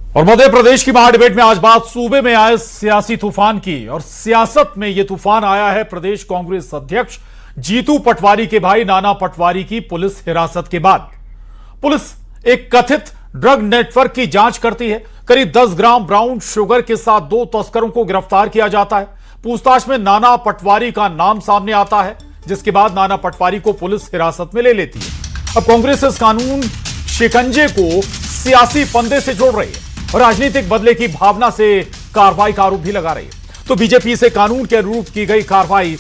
और मध्य प्रदेश की महाडिबेट में आज बात सूबे में आए सियासी तूफान की। और सियासत में यह तूफान आया है प्रदेश कांग्रेस अध्यक्ष जीतू पटवारी के भाई नाना पटवारी की पुलिस हिरासत के बाद। पुलिस एक कथित ड्रग नेटवर्क की जांच करती है। करीब 10 ग्राम ब्राउन शुगर के साथ 2 तस्करों को गिरफ्तार किया जाता है। पूछताछ में नाना पटवारी का नाम सामने आता है, जिसके बाद नाना पटवारी को पुलिस हिरासत में ले लेती है। अब कांग्रेस इस कानून शिकंजे को सियासी फंदे से जोड़ रही है और राजनीतिक बदले की भावना से कार्रवाई का आरोप भी लगा रही है। तो बीजेपी से कानून के अनुरूप की गई कार्रवाई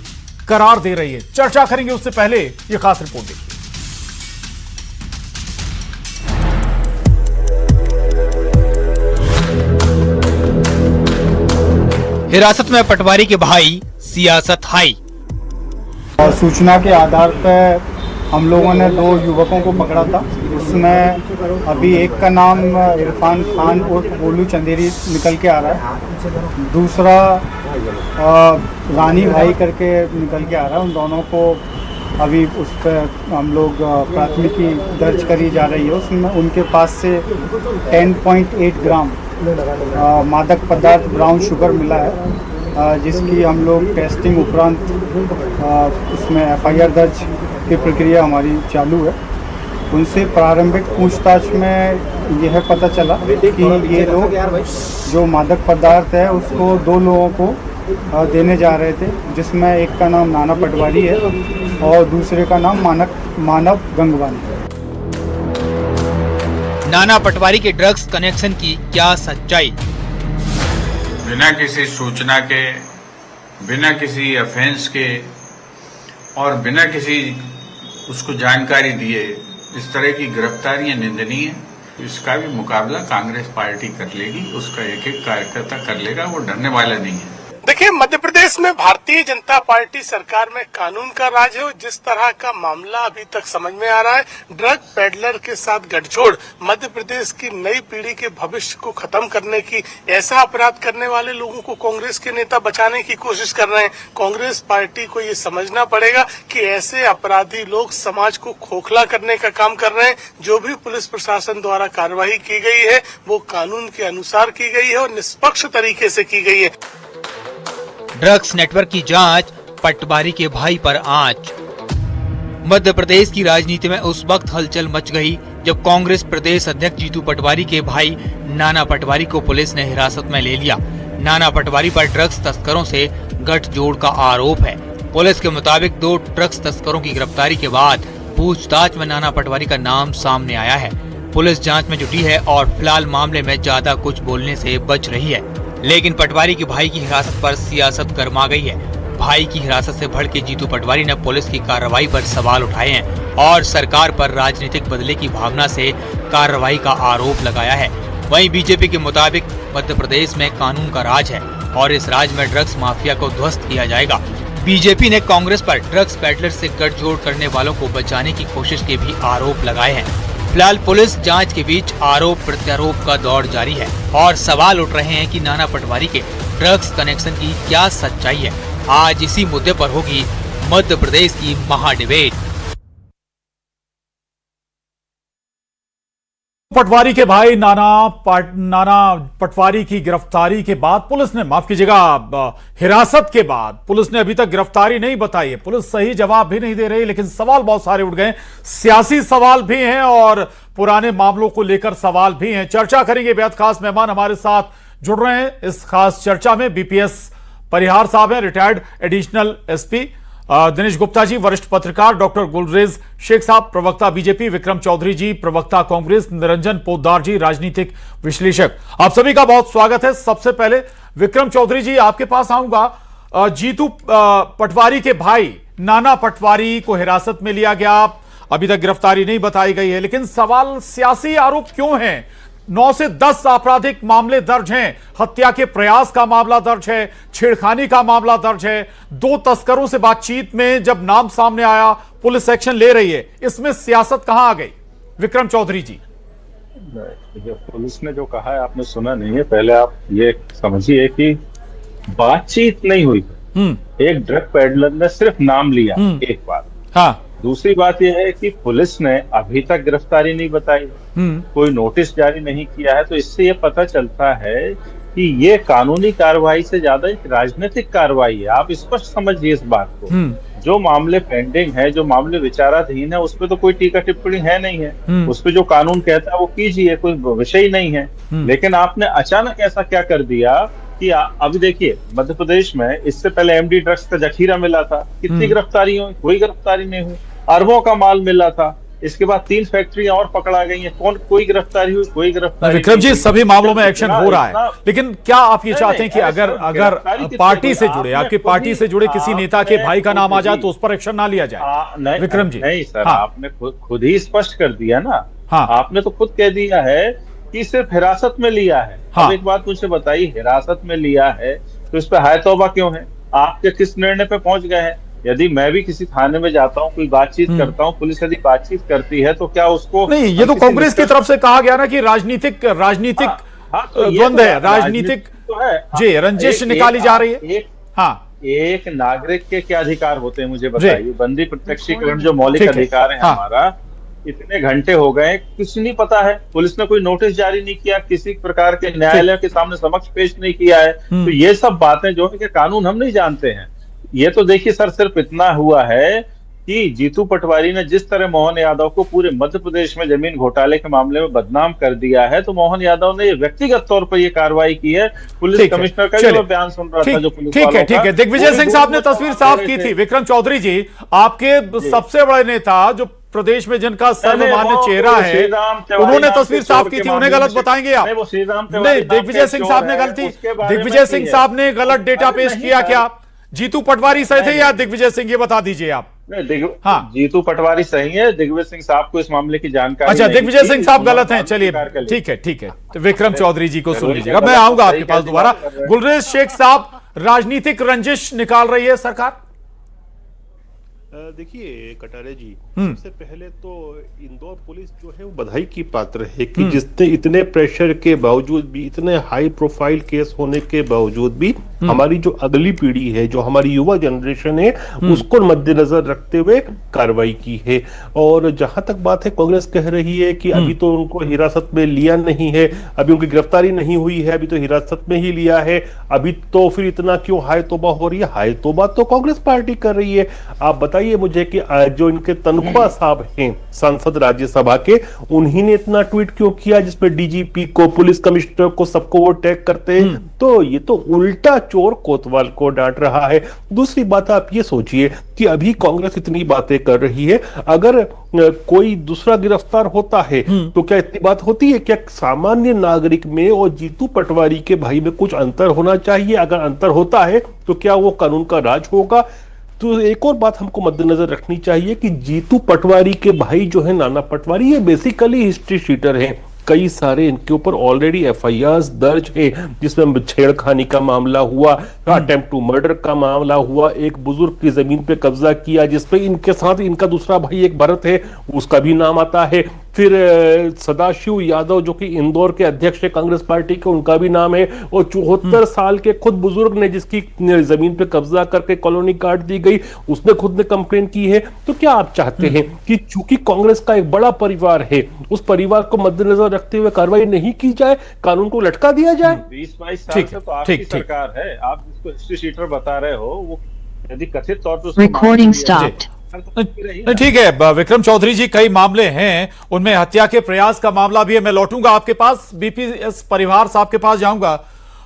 करार दे रही है। चर्चा करेंगे, उससे पहले यह खास रिपोर्ट देखिए। हिरासत में पटवारी के भाई, सियासत हाई। सूचना के आधार पर हम लोगों ने 2 युवकों को पकड़ा था। उसमें अभी एक का नाम इरफान खान और गोलू चंदेरी निकल के आ रहा है, दूसरा रानी भाई करके निकल के आ रहा है। उन दोनों को अभी उस पर हम लोग प्राथमिकी दर्ज करी जा रही है। उसमें उनके पास से 10.8 ग्राम मादक पदार्थ ब्राउन शुगर मिला है, जिसकी हम लोग टेस्टिंग उपरांत उसमें FIR दर्ज की प्रक्रिया हमारी चालू है। उनसे प्रारंभिक पूछताछ में यह पता चला कि ये लोग जो मादक पदार्थ है उसको 2 लोगों को देने जा रहे थे, जिसमें एक का नाम नाना पटवारी है और दूसरे का नाम मानव गंगवानी है। नाना पटवारी के ड्रग्स कनेक्शन की क्या सच्चाई? बिना किसी सूचना के, बिना किसी ऑफेंस के और बिना किसी उसको जानकारी दिए इस तरह की गिरफ्तारियां निंदनीय है। इसका भी मुकाबला कांग्रेस पार्टी कर लेगी, उसका एक कार्यकर्ता कर लेगा, वो डरने वाला नहीं है। देखिए, मध्य प्रदेश में भारतीय जनता पार्टी सरकार में कानून का राज है। जिस तरह का मामला अभी तक समझ में आ रहा है, ड्रग पेडलर के साथ गठजोड़ मध्य प्रदेश की नई पीढ़ी के भविष्य को खत्म करने की, ऐसा अपराध करने वाले लोगों को कांग्रेस के नेता बचाने की कोशिश कर रहे हैं। कांग्रेस पार्टी को ये समझना पड़ेगा कि ऐसे अपराधी लोग समाज को खोखला करने का काम कर रहे हैं। जो भी पुलिस प्रशासन द्वारा कार्रवाई की गई है वो कानून के अनुसार की गई है और निष्पक्ष तरीके से की गई है। ड्रग्स नेटवर्क की जांच, पटवारी के भाई पर आंच। मध्य प्रदेश की राजनीति में उस वक्त हलचल मच गई जब कांग्रेस प्रदेश अध्यक्ष जीतू पटवारी के भाई नाना पटवारी को पुलिस ने हिरासत में ले लिया। नाना पटवारी पर ड्रग्स तस्करों से गठजोड़ का आरोप है। पुलिस के मुताबिक 2 ड्रग्स तस्करों की गिरफ्तारी के बाद पूछताछ में नाना पटवारी का नाम सामने आया है। पुलिस जाँच में जुटी है और फिलहाल मामले में ज्यादा कुछ बोलने से बच रही है। लेकिन पटवारी के भाई की हिरासत पर सियासत गर्मा गई है। भाई की हिरासत से भड़के जीतू पटवारी ने पुलिस की कार्रवाई पर सवाल उठाए हैं और सरकार पर राजनीतिक बदले की भावना से कार्रवाई का आरोप लगाया है। वहीं बीजेपी के मुताबिक मध्य प्रदेश में कानून का राज है और इस राज में ड्रग्स माफिया को ध्वस्त किया जाएगा। बीजेपी ने कांग्रेस पर ड्रग्स पेडलर से गठजोड़ करने वालों को बचाने की कोशिश के भी आरोप लगाए हैं। फिलहाल पुलिस जांच के बीच आरोप प्रत्यारोप का दौर जारी है और सवाल उठ रहे हैं कि नाना पटवारी के ड्रग्स कनेक्शन की क्या सच्चाई है। आज इसी मुद्दे पर होगी मध्य प्रदेश की महाडिबेट। पटवारी के भाई नाना पटवारी की गिरफ्तारी के बाद पुलिस ने, माफ कीजिएगा, हिरासत के बाद पुलिस ने अभी तक गिरफ्तारी नहीं बताई है। पुलिस सही जवाब भी नहीं दे रही, लेकिन सवाल बहुत सारे उठ गए। सियासी सवाल भी हैं और पुराने मामलों को लेकर सवाल भी हैं। चर्चा करेंगे। बेहद खास मेहमान हमारे साथ जुड़ रहे हैं इस खास चर्चा में। BPS परिहार साहब हैं, retired additional SP। Dinesh Gupta ji, वरिष्ठ पत्रकार। डॉक्टर गुलरेज शेख साहब, प्रवक्ता BJP। विक्रम चौधरी जी, प्रवक्ता कांग्रेस। निरंजन पोद्दार जी, राजनीतिक विश्लेषक। आप सभी का बहुत स्वागत है। सबसे पहले विक्रम चौधरी जी, आपके पास आऊंगा। जीतू पटवारी के भाई नाना पटवारी को हिरासत में लिया गया, अभी तक गिरफ्तारी नहीं बताई गई है, लेकिन सवाल सियासी आरोप क्यों हैं? 9 से 10 आपराधिक मामले दर्ज हैं। हत्या के प्रयास का मामला दर्ज है, छेड़खानी का मामला दर्ज है। 2 तस्करों से बातचीत में जब नाम सामने आया, पुलिस एक्शन ले रही है। इसमें सियासत कहां आ गई? विक्रम चौधरी जी। पुलिस ने जो कहा है आपने सुना नहीं है। पहले आप ये समझिए कि बातचीत नहीं हुई। एक ड्रग पेडलर ने सिर्फ नाम लिया, एक बार। हाँ, दूसरी बात यह है कि पुलिस ने अभी तक गिरफ्तारी नहीं बताई। कोई नोटिस जारी नहीं किया है, तो इससे ये पता चलता है कि ये कानूनी कार्रवाई से ज्यादा एक राजनीतिक कार्रवाई है। आप स्पष्ट समझिए इस बात को। जो मामले पेंडिंग है, जो मामले विचाराधीन है, उस पर तो कोई टीका टिप्पणी है नहीं है। उस पर जो कानून कहता है वो कीजिए, कोई विषय ही नहीं है। लेकिन आपने अचानक ऐसा क्या कर दिया कि अभी देखिए मध्य प्रदेश में इससे पहले एमडी ड्रग्स का जखीरा मिला था, कितनी गिरफ्तारी हुई? कोई गिरफ्तारी नहीं हुई। अरबों का माल मिला था, इसके बाद 3 फैक्ट्रियां और पकड़ा गई हैं, कोई गिरफ्तारी हुई? कोई गिरफ्तारी। विक्रम जी, सभी मामलों में एक्शन हो रहा है, लेकिन क्या आप ये चाहते हैं कि अगर पार्टी से जुड़े, आपकी पार्टी से जुड़े किसी नेता के भाई का नाम आ जाए तो उस पर एक्शन ना लिया जाए? विक्रम जी नहीं सर, आपने खुद ही स्पष्ट कर दिया ना। आपने तो खुद कह दिया है कि सिर्फ हिरासत में लिया है। अब एक बात मुझे बताइए, हिरासत में लिया है तो इस पे हाय तौबा क्यों है? आपके किस निर्णय पे पहुंच गए हैं? यदि मैं भी किसी थाने में जाता हूं, कोई बातचीत करता हूं, पुलिस यदि बातचीत करती है तो क्या उसको नहीं? ये तो कांग्रेस की तरफ से कहा गया ना कि राजनीतिक द्वंद्व है, राजनीतिक तो है जी, रंजिश निकाली जा रही है। एक नागरिक के क्या अधिकार होते हैं मुझे बताइए? बंदी प्रत्यक्षीकरण जो मौलिक अधिकार है हमारा, इतने घंटे हो गए, कुछ नहीं पता है। पुलिस ने कोई नोटिस जारी नहीं किया, किसी प्रकार के न्यायालय के सामने समक्ष पेश नहीं किया है। तो ये सब बातें जो है कि कानून हम नहीं जानते हैं। ये तो देखिए सर, सिर्फ इतना हुआ है कि जीतू पटवारी ने जिस तरह मोहन यादव को पूरे मध्य प्रदेश में जमीन घोटाले के मामले में बदनाम कर दिया है, तो मोहन यादव ने व्यक्तिगत तौर पर ये कार्रवाई की है। पुलिस कमिश्नर का जो बयान सुन रहा था, जो पुलिस ठीक है, दिग्विजय सिंह साहब ने तस्वीर साफ की थी। विक्रम चौधरी जी, आपके सबसे बड़े नेता जो प्रदेश में जिनका सर्वमान्य चेहरा है, उन्होंने तस्वीर साफ की थी, उन्हें गलत बताएंगे आप? नहीं, दिग्विजय सिंह साहब ने गलती, दिग्विजय सिंह साहब ने गलत डेटा पेश किया क्या? जीतू पटवारी सही थे या दिग्विजय सिंह? ये बता दीजिए आप। जीतू पटवारी सही है, दिग्विजय सिंह साहब को इस मामले की जानकारी। अच्छा, दिग्विजय सिंह साहब गलत हैं, चलिए ठीक है। तो विक्रम चौधरी जी को सुन लीजिएगा, मैं आऊंगा आपके पास दोबारा। गुलरेज शेख साहब, राजनीतिक रंजिश निकाल रही है सरकार? देखिए कटारे जी, सबसे पहले तो इंदौर पुलिस जो है वो बधाई की पात्र है कि जिसने इतने प्रेशर के बावजूद भी, इतने हाई प्रोफाइल केस होने के बावजूद भी हमारी जो अगली पीढ़ी है, जो हमारी युवा जनरेशन है, उसको मद्देनजर रखते हुए कार्रवाई की है। और जहां तक बात है, कांग्रेस कह रही है कि अभी तो उनको हिरासत में लिया नहीं है, अभी उनकी गिरफ्तारी नहीं हुई है, अभी तो हिरासत में ही लिया है, अभी तो फिर इतना क्यों हाय तौबा हो रही है? हाय तौबा तो कांग्रेस पार्टी कर रही है। आप बताइए मुझे कि जो इनके तनख्वाह साहब हैं सांसद राज्यसभा के, उन्हीं ने इतना ट्वीट क्यों किया जिसमें डीजीपी को, पुलिस कमिश्नर को, सबको वो टैग करते हैं? तो ये तो उल्टा चोर कोतवाल को डांट रहा है। दूसरी बात, आप ये सोचिए कि अभी कांग्रेस इतनी बातें कर रही है, अगर कोई दूसरा गिरफ्तार होता है तो क्या इतनी बात होती है? क्या सामान्य नागरिक में और जीतू पटवारी के भाई में कुछ अंतर होना चाहिए? अगर अंतर होता है तो क्या वो कानून का राज होगा? तो एक और बात हमको मद्देनजर रखनी चाहिए कि जीतू पटवारी के भाई जो है नाना पटवारी, ये बेसिकली हिस्ट्री शीटर हैं। कई सारे इनके ऊपर ऑलरेडी एफआईआर दर्ज है, जिसमें छेड़खानी का मामला हुआ, अटेम्प्ट टू मर्डर का मामला हुआ, एक बुजुर्ग की जमीन पे कब्जा किया जिसपे इनके साथ इनका दूसरा भाई एक भरत है, उसका भी नाम आता है। फिर सदाशिव यादव जो कि इंदौर के अध्यक्ष है कांग्रेस पार्टी के, उनका भी नाम है। और 74 साल के खुद बुजुर्ग ने, जिसकी जमीन पे कब्जा करके कॉलोनी काट दी गई, उसने खुद ने कंप्लेन की है। तो क्या आप चाहते हैं कि चूंकि कांग्रेस का एक बड़ा परिवार है, उस परिवार को मद्देनजर रखते हुए कार्रवाई नहीं की जाए, कानून को लटका दिया जाए? 20-22 साल से तो आपकी सरकार है, आप जिसको हिस्ट्री शीटर बता रहे हो, वो यदि कथित तौर पर रिकॉर्डिंग स्टॉप्ड। ठीक है विक्रम चौधरी जी, कई मामले हैं, उनमें हत्या के प्रयास का मामला भी है। मैं लौटूंगा आपके पास, बीपीएस परिवार साहब के पास जाऊंगा।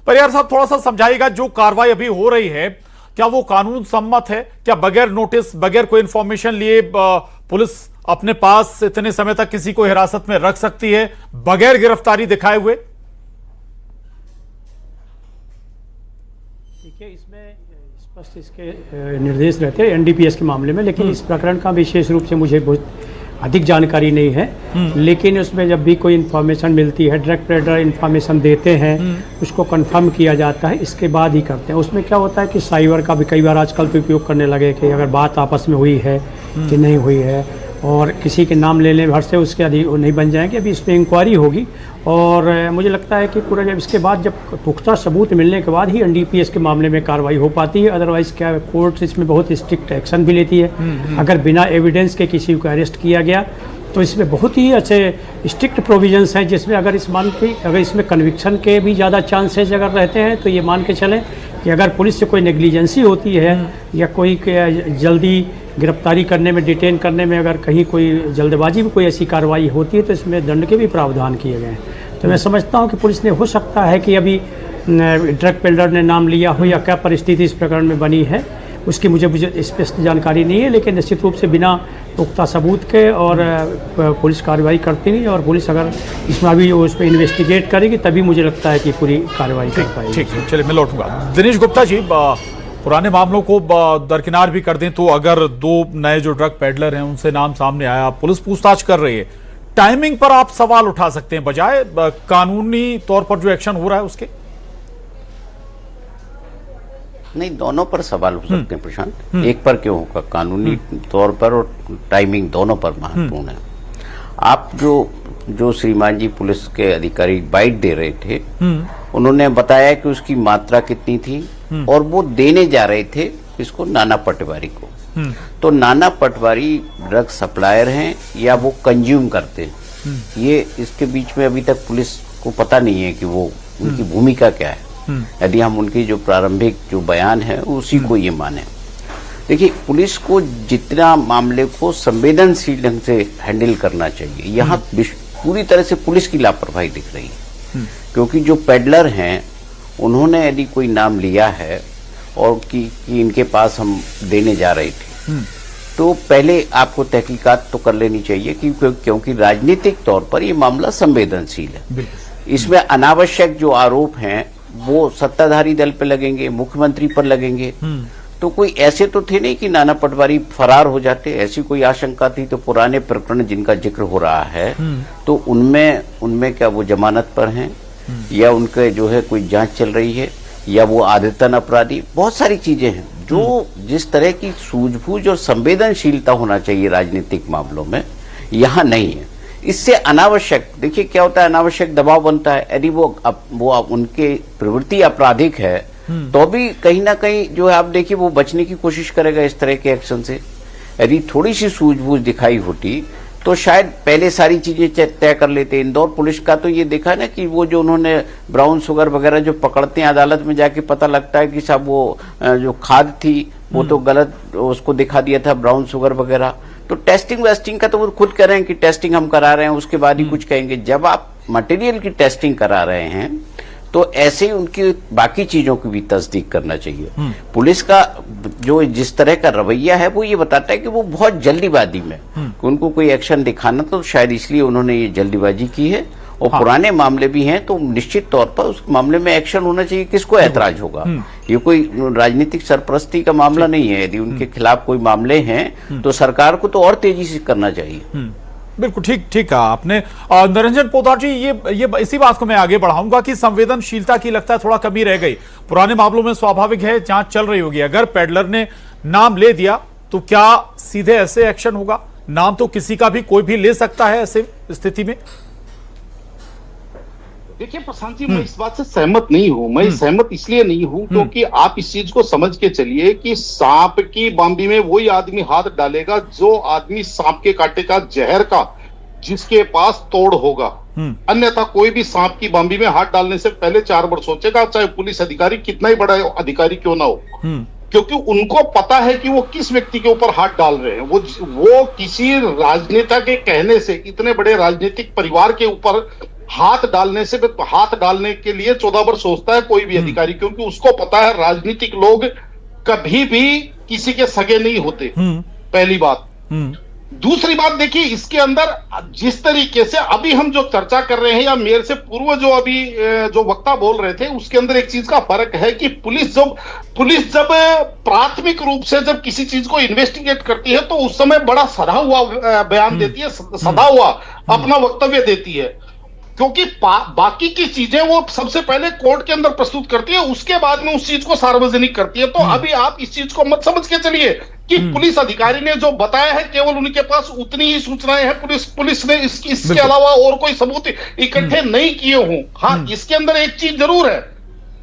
परिवार साहब, थोड़ा सा समझाइएगा, जो कार्रवाई अभी हो रही है क्या वो कानून सम्मत है? क्या बगैर नोटिस, बगैर कोई इंफॉर्मेशन लिए पुलिस अपने पास इतने समय तक किसी को हिरासत में रख सकती है बगैर गिरफ्तारी दिखाए हुए? देखिए, इसमें स्पष्ट इसके निर्देश रहते हैं एनडीपीएस के मामले में, लेकिन इस प्रकरण का विशेष रूप से मुझे बहुत अधिक जानकारी नहीं है। लेकिन उसमें जब भी कोई इन्फॉर्मेशन मिलती है, ड्रग पेडलर इन्फॉर्मेशन देते हैं, उसको कंफर्म किया जाता है, इसके बाद ही करते हैं। उसमें क्या होता है कि साइबर का भी कई बार आजकल तो उपयोग करने लगे कि अगर बात आपस में हुई है कि नहीं हुई है, और किसी के नाम लेने भर से उसके अधिक नहीं बन जाएंगे। अभी इस पर इंक्वायरी होगी, और मुझे लगता है कि पूरा जब इसके बाद, जब पुख्ता सबूत मिलने के बाद ही एनडीपीएस के मामले में कार्रवाई हो पाती है। अदरवाइज क्या कोर्ट इसमें बहुत स्ट्रिक्ट एक्शन भी लेती है। अगर बिना एविडेंस के किसी को अरेस्ट किया गया तो इसमें बहुत ही अच्छे स्ट्रिक्ट प्रोविजंस हैं, जिसमें अगर इसमें कन्विक्शन के भी ज़्यादा चांसेस अगर रहते हैं तो ये मान के चलें कि अगर पुलिस से कोई नेग्लिजेंसी होती है या कोई जल्दी गिरफ्तारी करने में, डिटेन करने में अगर कहीं कोई जल्दबाजी में कोई ऐसी कार्रवाई होती है तो इसमें दंड के भी प्रावधान किए गए हैं। तो मैं समझता हूँ कि पुलिस ने, हो सकता है कि अभी ड्रग पेडलर ने नाम लिया हो या क्या परिस्थिति इस प्रकरण में बनी है उसकी मुझे स्पष्ट जानकारी नहीं है, लेकिन निश्चित रूप से बिना पुख्ता सबूत के और पुलिस कार्रवाई करती नहीं, और पुलिस अगर इसमें अभी उस पर इन्वेस्टिगेट करेगी तभी मुझे लगता है कि पूरी कार्रवाई कर पाएगी। ठीक है, चलिए मैं लौटूंगा। दिनेश गुप्ता जी, पुराने मामलों को दरकिनार भी कर दें तो अगर 2 नए जो ड्रग पेडलर हैं उनसे नाम सामने आया, पुलिस पूछताछ कर रही है, टाइमिंग पर आप सवाल उठा सकते हैं बजाय कानूनी तौर पर जो एक्शन हो रहा है उसके? नहीं, दोनों पर सवाल हो सकते हैं प्रशांत। एक पर क्यों होगा, कानूनी तौर पर और टाइमिंग दोनों पर महत्वपूर्ण है। आप जो श्रीमान जी पुलिस के अधिकारी बाइट दे रहे थे, उन्होंने बताया कि उसकी मात्रा कितनी थी और वो देने जा रहे थे इसको नाना पटवारी को। तो नाना पटवारी ड्रग सप्लायर हैं या वो कंज्यूम करते हैं, ये इसके बीच में अभी तक पुलिस को पता नहीं है कि वो उनकी भूमिका क्या है। यदि हम उनकी जो प्रारंभिक जो बयान है उसी को ये माने। देखिए, पुलिस को जितना मामले को संवेदनशील ढंग से हैंडल करना चाहिए, यहाँ पूरी तरह से पुलिस की लापरवाही दिख रही है। क्योंकि जो पेडलर हैं उन्होंने यदि कोई नाम लिया है और कि इनके पास हम देने जा रहे थे, तो पहले आपको तहकीकात तो कर लेनी चाहिए क्योंकि राजनीतिक तौर पर ये मामला संवेदनशील है। इसमें अनावश्यक जो आरोप हैं वो सत्ताधारी दल पे लगेंगे, मुख्यमंत्री पर लगेंगे। तो कोई ऐसे तो थे नहीं कि नाना पटवारी फरार हो जाते, ऐसी कोई आशंका थी तो पुराने प्रकरण जिनका जिक्र हो रहा है तो उनमें क्या वो जमानत पर हैं या उनके जो है कोई जांच चल रही है या वो आदतन अपराधी, बहुत सारी चीजें हैं जो जिस तरह की सूझबूझ और संवेदनशीलता होना चाहिए राजनीतिक मामलों में यहाँ नहीं है। इससे अनावश्यक, देखिए क्या होता है, अनावश्यक दबाव बनता है। यदि वो उनके प्रवृत्ति आपराधिक है तो भी कहीं ना कहीं जो है आप देखिए वो बचने की कोशिश करेगा इस तरह के एक्शन से। यदि थोड़ी सी सूझबूझ दिखाई होती तो शायद पहले सारी चीजें तय कर लेते। इंदौर पुलिस का तो ये देखा ना कि वो जो उन्होंने ब्राउन शुगर वगैरह जो पकड़ते हैं अदालत में जाके पता लगता है कि साहब वो जो खाद थी वो तो गलत उसको दिखा दिया था, ब्राउन शुगर वगैरह। तो टेस्टिंग वेस्टिंग का तो वो खुद कह रहे हैं कि टेस्टिंग हम करा रहे हैं, उसके बाद ही कुछ कहेंगे। जब आप मटेरियल की टेस्टिंग करा रहे हैं तो ऐसे ही उनकी बाकी चीजों की भी तस्दीक करना चाहिए। पुलिस का जो जिस तरह का रवैया है वो ये बताता है कि वो बहुत जल्दीबाजी में उनको कोई एक्शन दिखाना, तो शायद इसलिए उन्होंने ये जल्दीबाजी की है। और पुराने मामले भी हैं तो निश्चित तौर पर उस मामले में एक्शन होना चाहिए। किसको ऐतराज होगा, ये कोई राजनीतिक सरपरस्ती का मामला नहीं है। यदि उनके खिलाफ कोई मामले हैं तो सरकार को तो और तेजी से करना चाहिए। बिल्कुल ठीक कहा आपने। निरंजन पोद्दार जी, ये इसी बात को मैं आगे बढ़ाऊंगा कि संवेदनशीलता की लगता है थोड़ा कमी रह गई। पुराने मामलों में स्वाभाविक है जांच चल रही होगी, अगर पेडलर ने नाम ले दिया तो क्या सीधे ऐसे एक्शन होगा? नाम तो किसी का भी कोई भी ले सकता है ऐसे स्थिति में। देखिए प्रशांत जी, मैं इस बात से सहमत नहीं हूं। मैं सहमत इसलिए नहीं हूं क्योंकि आप इस चीज को समझ के चलिए कि सांप की बांबी में वही आदमी हाथ डालेगा जो आदमी सांप के कांटे का जहर का जिसके पास तोड़ होगा। अन्यथा कोई भी सांप की बांबी में हाथ डालने से पहले 4 बार सोचेगा, चाहे पुलिस अधिकारी कितना ही बड़ा अधिकारी क्यों ना हो। क्योंकि उनको पता है कि वो किस व्यक्ति के ऊपर हाथ डाल रहे हैं। वो किसी राजनेता के कहने से, इतने बड़े राजनीतिक परिवार के ऊपर हाथ डालने के लिए 14 बार सोचता है कोई भी अधिकारी, क्योंकि उसको पता है राजनीतिक लोग कभी भी किसी के सगे नहीं होते। पहली बात। दूसरी बात, देखिए इसके अंदर जिस तरीके से अभी हम जो चर्चा कर रहे हैं या मेरे से पूर्व जो अभी जो वक्ता बोल रहे थे, उसके अंदर एक चीज का फर्क है कि पुलिस जब प्राथमिक रूप से जब किसी चीज को इन्वेस्टिगेट करती है तो उस समय बड़ा सधा हुआ बयान देती है, सधा हुआ अपना वक्तव्य देती है। क्योंकि बाकी की चीजें वो सबसे पहले कोर्ट के अंदर प्रस्तुत करती है, उसके बाद में उस चीज को सार्वजनिक करती है। तो अभी आप इस चीज को मत समझ के चलिए कि पुलिस अधिकारी ने जो बताया है केवल उनके पास उतनी ही सूचनाएं हैं, पुलिस ने इसके अलावा और कोई सबूत इकट्ठे नहीं किए हों। हाँ, इसके अंदर एक चीज जरूर है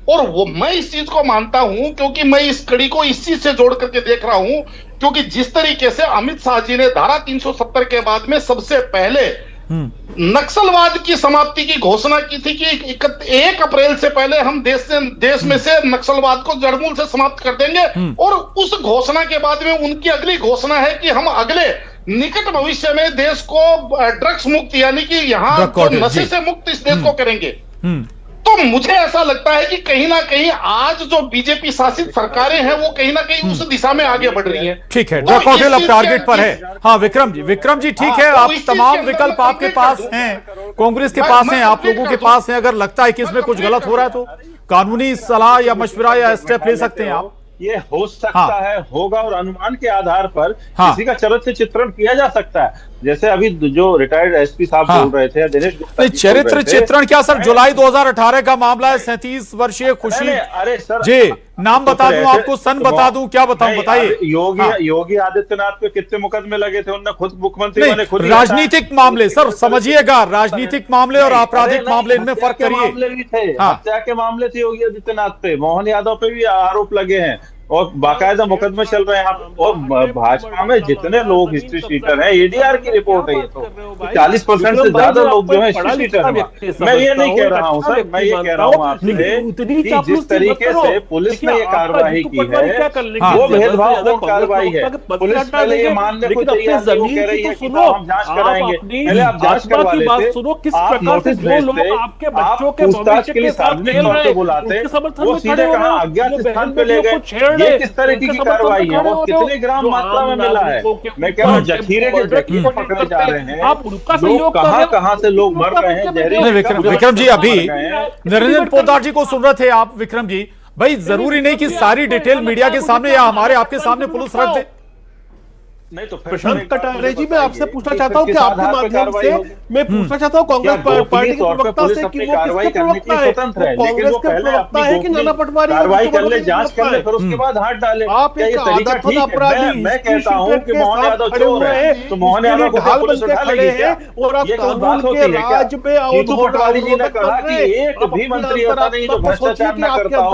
और वो मैं इस चीज को मानता हूं क्योंकि मैं इस कड़ी को इस चीज से जोड़ करके देख रहा हूं क्योंकि जिस तरीके से अमित शाह जी ने धारा 370 के बाद में सबसे पहले नक्सलवाद की समाप्ति की घोषणा की थी कि 1 अप्रैल से पहले हम देश में से नक्सलवाद को जड़मूल से समाप्त कर देंगे, और उस घोषणा के बाद में उनकी अगली घोषणा है कि हम अगले निकट भविष्य में देश को ड्रग्स मुक्त यानी कि यहाँ नशे से मुक्त इस देश को करेंगे। तो मुझे ऐसा लगता है कि कहीं ना कहीं आज जो बीजेपी शासित सरकारें हैं वो कहीं ना कहीं उस दिशा में आगे बढ़ रही हैं। ठीक है, ड्रग कार्टेल अब टारगेट पर है। हाँ विक्रम जी ठीक है, आप तमाम विकल्प आपके पास हैं, कांग्रेस के पास हैं, आप लोगों के पास हैं। अगर लगता है कि इसमें कुछ गलत हो रहा है तो कानूनी सलाह या मशवरा या स्टेप ले सकते हैं आप। ये हो सकता है, होगा, और अनुमान के आधार पर किसी का चरित्र चित्रण किया जा सकता है। जैसे अभी जो रिटायर्ड एसपी साहब बोल रहे थे, दिनेश गुप्ता जी चरित्र चित्रण क्या सर, जुलाई 2018 का मामला है, 37 वर्षीय खुशी। अरे सर जी नाम बता दूं आपको, सन बता दूं, क्या बताऊं, बताइए। योगी आदित्यनाथ पे कितने मुकदमे लगे थे, उन्होंने खुद मुख्यमंत्री ने खुद राजनीतिक मामले सर, समझिएगा, राजनीतिक मामले और आपराधिक मामले, इनमें फर्क करिए। मामले भी थे, हत्या के मामले थे योगी आदित्यनाथ पे, मोहन यादव पे भी आरोप लगे हैं और बाकायदा मुकदमे चल रहे हैं। और भाजपा में जितने लोग हिस्ट्री शीटर हैं, एडीआर की रिपोर्ट है, ये तो 40% से ज्यादा लोग जो है हिस्ट्री शीटर हैं। मैं ये नहीं कह रहा हूँ सर, मैं ये कह रहा हूँ आपसे कि जिस तरीके से पुलिस ने ये कार्रवाई की है वो भेदभावपूर्ण कार्रवाई है। पुलिस पहले ये मानने को तैयार नहीं, वो कह रही है कि हम जांच कराएंगे, पहले आप जांच करवा लेते, आप नोटिस भेजते, आप पूछताछ के लिए सार्वजनिक तौर पर बुलाते, वो सीधे कहा अज्ञात स्थान पे ले गए। ये किस तरीके की कार्रवाई है और कितने ग्राम मात्रा में मिला है? मैं कह रहा हूँ जखीरे के जखीरे पकड़े जा रहे हैं, लोग कहां से लोग मर रहे हैं। विक्रम जी अभी निरंजन पोद्दार जी को सुन रहे थे आप। विक्रम जी भाई, जरूरी नहीं कि सारी डिटेल मीडिया के सामने या हमारे आपके सामने पुलिस रख दे। नहीं तो प्रशांत कटारे जी, मैं आपसे पूछना चाहता हूँ कि आपके माध्यम से मैं पूछना चाहता हूँ कांग्रेस पार्टी के प्रवक्ता से कि वो किसके प्रवक्ता है, कांग्रेस के प्रवक्ता है कि नाना पटवारी कार्रवाई कर ले, जांच कर ले, फिर उसके बाद हाथ डाले। आप एक आदतन अपराधी, मैं कहता हूँ कि मोहन यादव चोर है तो मोहन यादव को ढाल बन के खड़े हैं और आप कानून के राज पे जीतू पटवारी जी ने कहा कि एक भी मंत्री ऐसा नहीं जो भ्रष्टाचार न करता हो,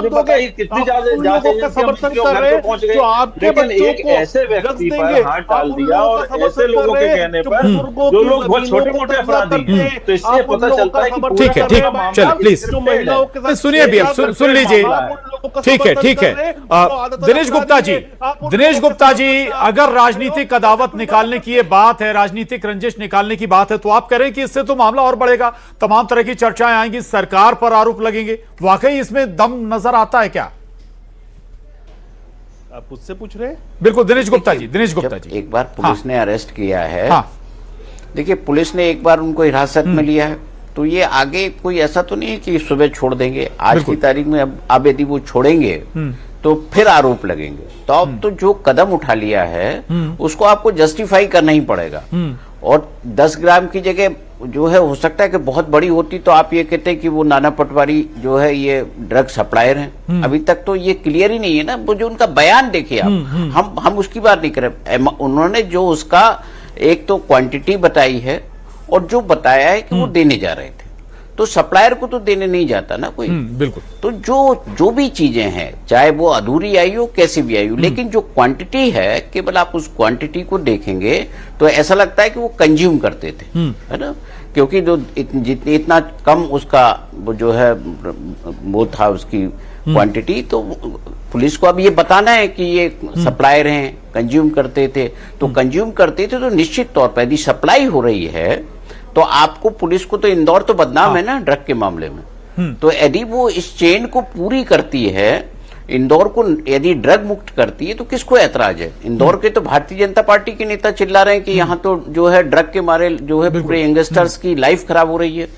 तो बताइए कितनी ज्यादा समर्थन कर रहे हैं जो आपके बच्चों को ऐसे व्यक्ति पर हाथ डाल दिया और ऐसे लोगों के कहने पर जो लोग बहुत छोटे मोटे अपराधी हैं, तो इससे पता चलता है कि ठीक है, चल प्लीज सुनिए भी, अब सुन लीजिए। ठीक है दिनेश गुप्ता जी, अगर राजनीतिक अदावत निकालने की ये बात है, राजनीतिक रंजिश निकालने की बात है, तो आप कह रहे हैं कि इससे तो मामला और बढ़ेगा, तमाम तरह की चर्चाएं आएंगी, सरकार पर आरोप लगेंगे। वाकई इसमें दम नजर आता है क्या? आप मुझसे पूछ रहे हैं? बिल्कुल दिनेश गुप्ता जी। एक बार पुलिस ने अरेस्ट किया है, देखिए पुलिस ने एक बार उनको हिरासत में लिया है, तो ये आगे कोई ऐसा तो नहीं है कि सुबह छोड़ देंगे। आज की तारीख में अब यदि वो छोड़ेंगे तो फिर आरोप लगेंगे। तो अब तो जो कदम उठा लिया है उसको आपको जस्टिफाई करना ही पड़ेगा। और 10 ग्राम की जगह जो है हो सकता है कि बहुत बड़ी होती तो आप ये कहते हैं कि वो नाना पटवारी जो है ये ड्रग सप्लायर हैं। अभी तक तो ये क्लियर ही नहीं है ना। वो जो उनका बयान देखिए आप, हम उसकी बात नहीं करें। उन्होंने जो उसका एक तो क्वांटिटी बताई है और जो बताया है कि वो देने जा रहे थे, तो सप्लायर को तो देने नहीं जाता ना कोई। बिल्कुल। तो जो भी चीजें हैं, चाहे वो अधूरी आई हो कैसी भी आई हो, लेकिन जो क्वांटिटी है, केवल आप उस क्वांटिटी को देखेंगे तो ऐसा लगता है कि वो कंज्यूम करते थे, है ना। क्योंकि जो इतना कम उसका वो जो है वो था उसकी क्वांटिटी, तो पुलिस को अब ये बताना है कि ये सप्लायर हैं, कंज्यूम करते थे। तो कंज्यूम करते थे तो निश्चित तौर पर यदि सप्लाई हो रही है तो आपको, पुलिस को तो इंदौर तो बदनाम है ना ड्रग के मामले में। तो यदि वो इस चेन को पूरी करती है, इंदौर को यदि ड्रग मुक्त करती है, तो किसको ऐतराज है? इंदौर के तो भारतीय जनता पार्टी के नेता चिल्ला रहे हैं कि यहाँ तो जो है ड्रग के मारे जो है पूरे यंगस्टर्स की लाइफ खराब हो रही है,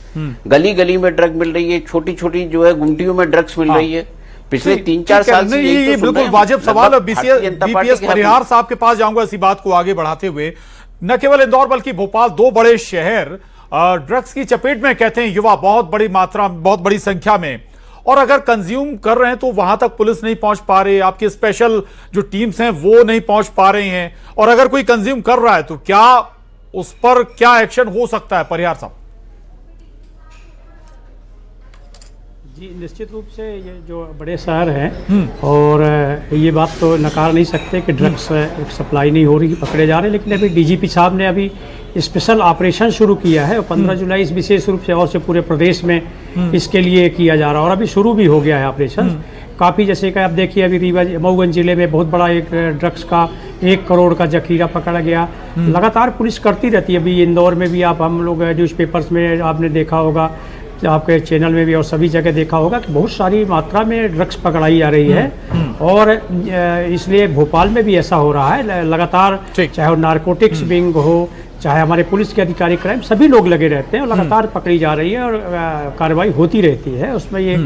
गली गली में ड्रग मिल रही है, छोटी छोटी जो है गुमटियों में ड्रग्स मिल रही है। पिछले 3-4 साल से ये बिल्कुल वाजिब सवाल है। बीपीएस परिहार साहब के पास जाऊंगा इसी बात को आगे बढ़ाते हुए। न केवल इंदौर बल्कि भोपाल, 2 बड़े शहर ड्रग्स की चपेट में कहते हैं युवा, बहुत बड़ी मात्रा, बहुत बड़ी संख्या में। और अगर कंज्यूम कर रहे हैं तो वहां तक पुलिस नहीं पहुंच पा रही, आपकी स्पेशल जो टीम्स हैं वो नहीं पहुंच पा रही हैं। और अगर कोई कंज्यूम कर रहा है तो क्या उस पर क्या एक्शन हो सकता है परिहार साहब? जी, निश्चित रूप से ये जो बड़े शहर हैं और ये बात तो नकार नहीं सकते कि ड्रग्स एक सप्लाई नहीं हो रही, पकड़े जा रहे हैं। लेकिन अभी डीजीपी साहब ने अभी स्पेशल ऑपरेशन शुरू किया है और 15 जुलाई इस विशेष रूप से और से पूरे प्रदेश में इसके लिए किया जा रहा है और अभी शुरू भी हो गया है ऑपरेशन। काफ़ी जैसे कि आप देखिए अभी रीवा मऊगंज जिले में बहुत बड़ा एक ड्रग्स का 1 करोड़ का जखीरा पकड़ा गया। लगातार पुलिस करती रहती है। अभी इंदौर में भी आप हम लोग न्यूज़पेपर्स में आपने देखा होगा, आपके चैनल में भी और सभी जगह देखा होगा कि बहुत सारी मात्रा में ड्रग्स पकड़ाई जा रही है। और इसलिए भोपाल में भी ऐसा हो रहा है लगातार, चाहे वो नारकोटिक्स विंग हो, चाहे हमारे पुलिस के अधिकारी क्राइम, सभी लोग लगे रहते हैं और लगातार पकड़ी जा रही है और कार्रवाई होती रहती है। उसमें ये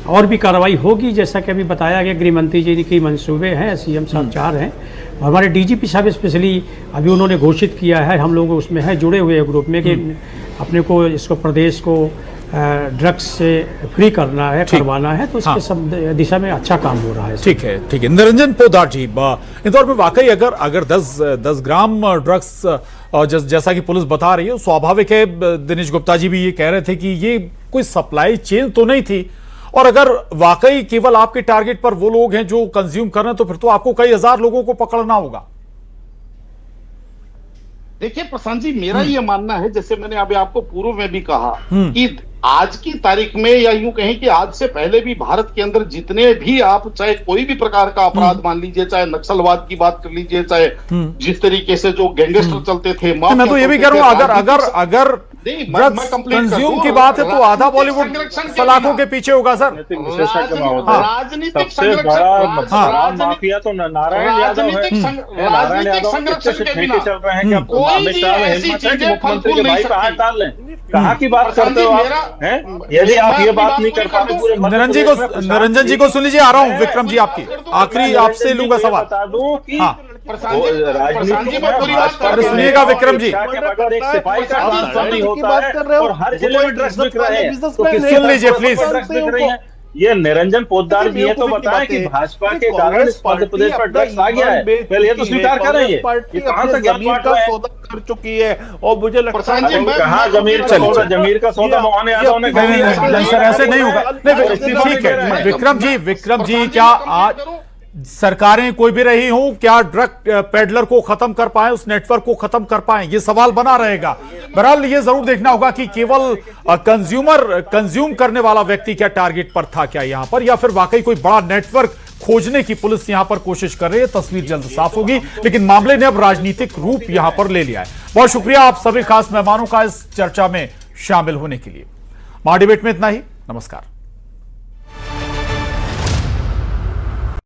और भी कार्रवाई होगी, जैसा कि अभी बताया गया गृह मंत्री जी की मंसूबे हैं, सीएम साहब 4 हैं और हमारे डीजीपी साहब स्पेशली अभी उन्होंने घोषित किया है, हम लोग उसमें हैं जुड़े हुए ग्रुप में, कि अपने को इसको प्रदेश को ड्रग्स से फ्री करना है, करवाना है, तो इसके सब दिशा में अच्छा काम हो रहा है। ठीक है, ठीक है। निरंजन पोद्दार जी, इंदौर में वाकई अगर 10 ग्राम ड्रग्स जैसा कि पुलिस बता रही है, स्वाभाविक है, दिनेश गुप्ता जी भी ये कह रहे थे कि ये कोई सप्लाई चेन तो नहीं थी, और अगर वाकई केवल आपके टारगेट पर वो लोग हैं जो कंज्यूम कर रहे हैं, तो फिर तो आपको कई हजार लोगों को पकड़ना होगा। देखिए प्रशांत जी, मेरा ये मानना है, जैसे मैंने अभी आपको पूर्व में भी कहा कि आज की तारीख में, या यूं कहें कि आज से पहले भी भारत के अंदर जितने भी आप चाहे कोई भी प्रकार का अपराध मान लीजिए, चाहे नक्सलवाद की बात कर लीजिए, चाहे जिस तरीके से जो गैंगस्टर चलते थे, मैं तो ये भी कह रहा हूं, अगर कंज्यूम की बात है तो आधा बॉलीवुड सलाखों के पीछे होगा सर। राजनीतिक सबसे बड़ा माफिया तो नारायण यादव है। नारायण यादव फेंके चल रहे हैं कि अब अमित शाह में हिम्मत है कि मुख्यमंत्री के भाई पे हाथ डाल लें। कहाँ की बात करते हो आप? यदि आप ये बात नहीं कर पाते पूरे निरंजन जी को सुन लीजिए, आ रहा हूँ विक्रम जी, आपकी आखिरी आपसे लूंगा सवाल। बता दूं कि राजनीति में पूरी बात कर अरे सुनिएगा विक्रम जी, अगर एक सिपाही का नहीं होता है और हर जिले में ड्रग्स बिक रहे हैं, तो सुन लीजिए प्लीज। ड्रग्स बिक रही है। ये निरंजन पोद्दार जी ये तो बताएं कि भाजपा के कारण इस मध्य प्रदेश पर ड्रग्स आ गया है, पहले ये तो स्वीकार करें। ये कहां से जमीन का सौदा कर चुकी है, और मुझे लगता है कहां जमीर का सौदा मोहन यादव ने कर दिया। सर ऐसे नहीं होगा। ठीक है विक्रम जी, क्या आज सरकारें कोई भी रही हों, क्या ड्रग पेडलर को खत्म कर पाए, उस नेटवर्क को खत्म कर पाए, ये सवाल बना रहेगा। बहरहाल ये जरूर देखना होगा कि केवल कंज्यूम करने वाला व्यक्ति क्या टारगेट पर था क्या यहां पर, या फिर वाकई कोई बड़ा नेटवर्क खोजने की पुलिस यहां पर कोशिश कर रही है। तस्वीर जल्द साफ होगी, लेकिन मामले ने अब राजनीतिक रूप यहां पर ले लिया है। बहुत शुक्रिया आप सभी खास मेहमानों का इस चर्चा में शामिल होने के लिए। महाडिबेट में इतना ही, नमस्कार।